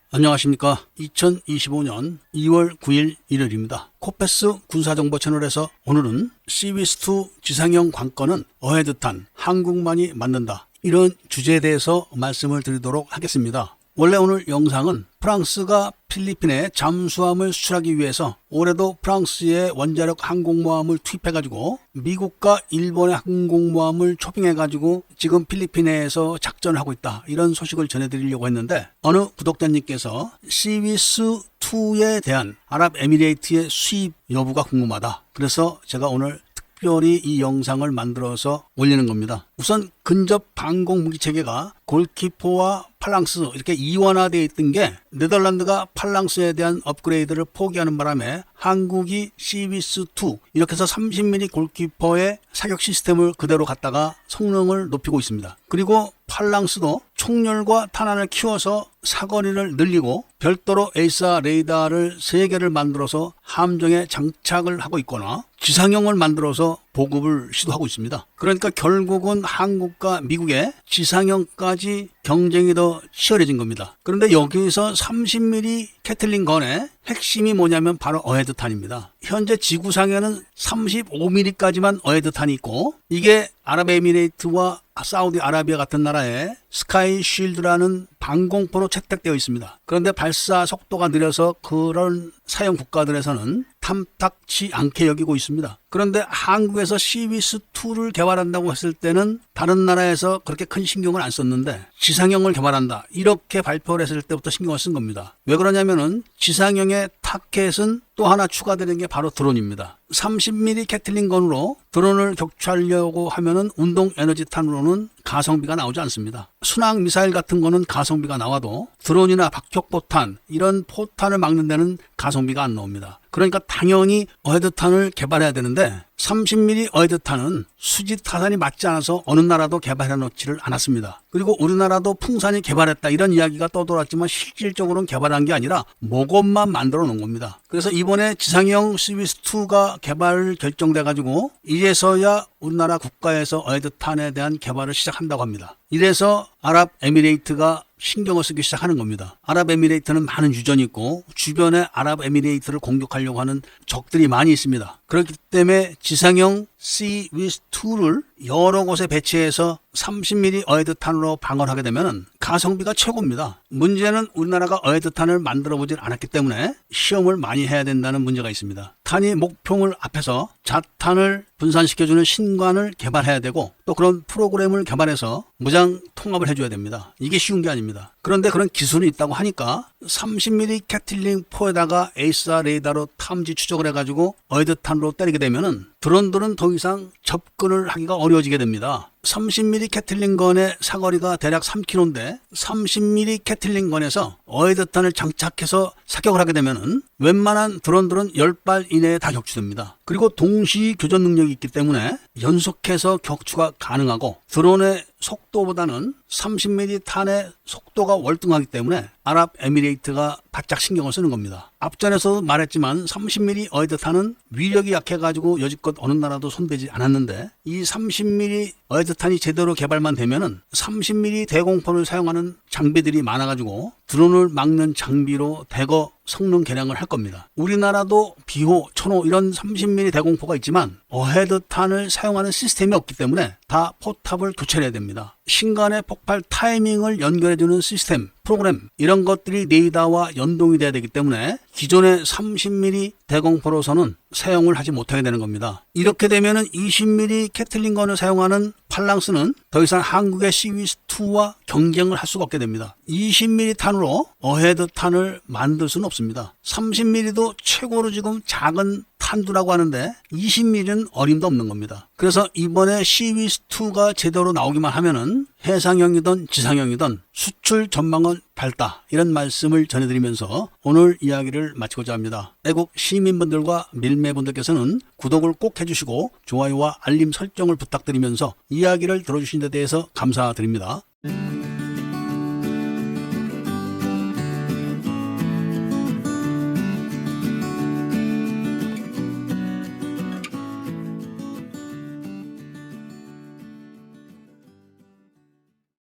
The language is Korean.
안녕하십니까. 2025년 2월 9일 일요일입니다. 코페스 군사정보 채널에서 오늘은 시위스2 지상형 관건은 어헤드탄, 한국만이 만든다, 이런 주제에 대해서 말씀을 드리도록 하겠습니다. 원래 오늘 영상은 프랑스가 필리핀에 잠수함을 수출하기 위해서 올해도 프랑스의 원자력 항공모함을 투입해가지고 미국과 일본의 항공모함을 초빙해가지고 지금 필리핀에서 작전을 하고 있다, 이런 소식을 전해드리려고 했는데, 어느 구독자님께서 시위스2에 대한 아랍에미레이트의 수입 여부가 궁금하다, 그래서 제가 오늘 특별히 이 영상을 만들어서 올리는 겁니다. 우선 근접 방공 무기 체계가 골키포와 팔랑스 이렇게 이원화되어 있던 게 네덜란드가 팔랑스에 대한 업그레이드를 포기하는 바람에 한국이 시위스2 이렇게 해서 30mm 골키퍼의 사격 시스템을 그대로 갖다가 성능을 높이고 있습니다. 그리고 팔랑스도 총열과 탄환을 키워서 사거리를 늘리고 별도로 에이사 레이더를 3개를 만들어서 함정에 장착을 하고 있거나 지상형을 만들어서 보급을 시도하고 있습니다. 그러니까 결국은 한국과 미국의 지상형까지 경쟁이 더 치열해진 겁니다. 그런데 여기서 30mm 캐틀린 건의 핵심이 뭐냐면 바로 어헤드탄입니다. 현재 지구상에는 35mm까지만 어헤드탄이 있고, 이게 아랍에미레이트와 사우디아라비아 같은 나라에 스카이 쉴드라는 방공포로 채택되어 있습니다. 그런데 발사 속도가 느려서 그런 사용 국가들에서는 탐탁치 않게 여기고 있습니다. 그런데 한국에서 시위스2를 개발한다고 했을 때는 다른 나라에서 그렇게 큰 신경을 안 썼는데 지상형을 개발한다, 이렇게 발표를 했을 때부터 신경을 쓴 겁니다. 왜 그러냐면은 지상형의 타켓은 또 하나 추가되는 게 바로 드론입니다. 30mm 캐틀린 건으로 드론을 격추하려고 하면은 운동 에너지 탄으로는 가성비가 나오지 않습니다. 순항 미사일 같은 거는 가성비가 나와도 드론이나 박격포탄, 이런 포탄을 막는 데는 가성비가 안 나옵니다. 그러니까 당연히 어헤드탄을 개발해야 되는데 30mm 어헤드탄은 수지 타산이 맞지 않아서 어느 나라도 개발해 놓지를 않았습니다. 그리고 우리나라도 풍산이 개발했다, 이런 이야기가 떠돌았지만 실질적으로는 개발한 게 아니라 모검만 만들어 놓은 겁니다. 그래서 이번에 지상형 시위스2가 개발 결정돼 가지고 이제서야 우리나라 국가에서 어헤드탄에 대한 개발을 시작한다고 합니다. 이래서 아랍에미레이트가 신경을 쓰기 시작하는 겁니다. 아랍에미레이트는 많은 유전이 있고 주변에 아랍에미레이트를 공격하려고 하는 적들이 많이 있습니다. 그렇기 때문에 지상형 시위스2를 여러 곳에 배치해서 30mm 어헤드탄으로 방어를 하게 되면 가성비가 최고입니다. 문제는 우리나라가 어헤드탄을 만들어 보질 않았기 때문에 시험을 많이 해야 된다는 문제가 있습니다. 탄이 목표물 앞에서 자탄을 분산시켜주는 신관을 개발해야 되고, 또 그런 프로그램을 개발해서 무장 통합을 해줘야 됩니다. 이게 쉬운 게 아닙니다. 그런데 그런 기술이 있다고 하니까 30mm 캐틀린 포에다가 에이사 레이더로 탐지 추적을 해가지고 어헤드탄으로 때리게 되면은 드론들은 더 이상 접근을 하기가 어려워지게 됩니다. 30mm 캐틀린 건의 사거리가 대략 3km인데 30mm 캐틀린 건에서 어헤드탄을 장착해서 사격을 하게 되면은 웬만한 드론들은 10발 이내에 다 격추됩니다. 그리고 동시 교전 능력이 있기 때문에 연속해서 격추가 가능하고, 드론의 속도보다는 30mm 탄의 속도가 월등하기 때문에 아랍에미레이트가 바짝 신경을 쓰는 겁니다. 앞전에서도 말했지만 30mm 어헤드탄은 위력이 약해가지고 여지껏 어느 나라도 손대지 않았는데, 이 30mm 어헤드탄이 제대로 개발만 되면은 30mm 대공포를 사용하는 장비들이 많아가지고 드론을 막는 장비로 대거 성능 개량을 할 겁니다. 우리나라도 비호, 천호 이런 30mm 대공포가 있지만 어헤드탄을 사용하는 시스템이 없기 때문에 다 포탑을 교체해야 됩니다. 신간의 폭발 타이밍을 연결해주는 시스템, 프로그램, 이런 것들이 레이더와 연동이 돼야 되기 때문에 기존의 30mm 대공포로서는 사용을 하지 못하게 되는 겁니다. 이렇게 되면은 20mm 캐틀린 건을 사용하는 팔랑스는 더 이상 한국의 시위스2와 경쟁을 할 수가 없게 됩니다. 20mm 탄으로 어헤드탄을 만들 수는 없습니다. 30mm도 최고로 지금 작은 탄두라고 하는데 20mm는 어림도 없는 겁니다. 그래서 이번에 시위스2가 제대로 나오기만 하면은 해상형이든 지상형이든 수출 전망은 밝다, 이런 말씀을 전해드리면서 오늘 이야기를 마치고자 합니다. 애국 시민분들과 밀매분들께서는 구독을 꼭 해주시고 좋아요와 알림 설정을 부탁드리면서 이야기를 들어주신 데 대해서 감사드립니다.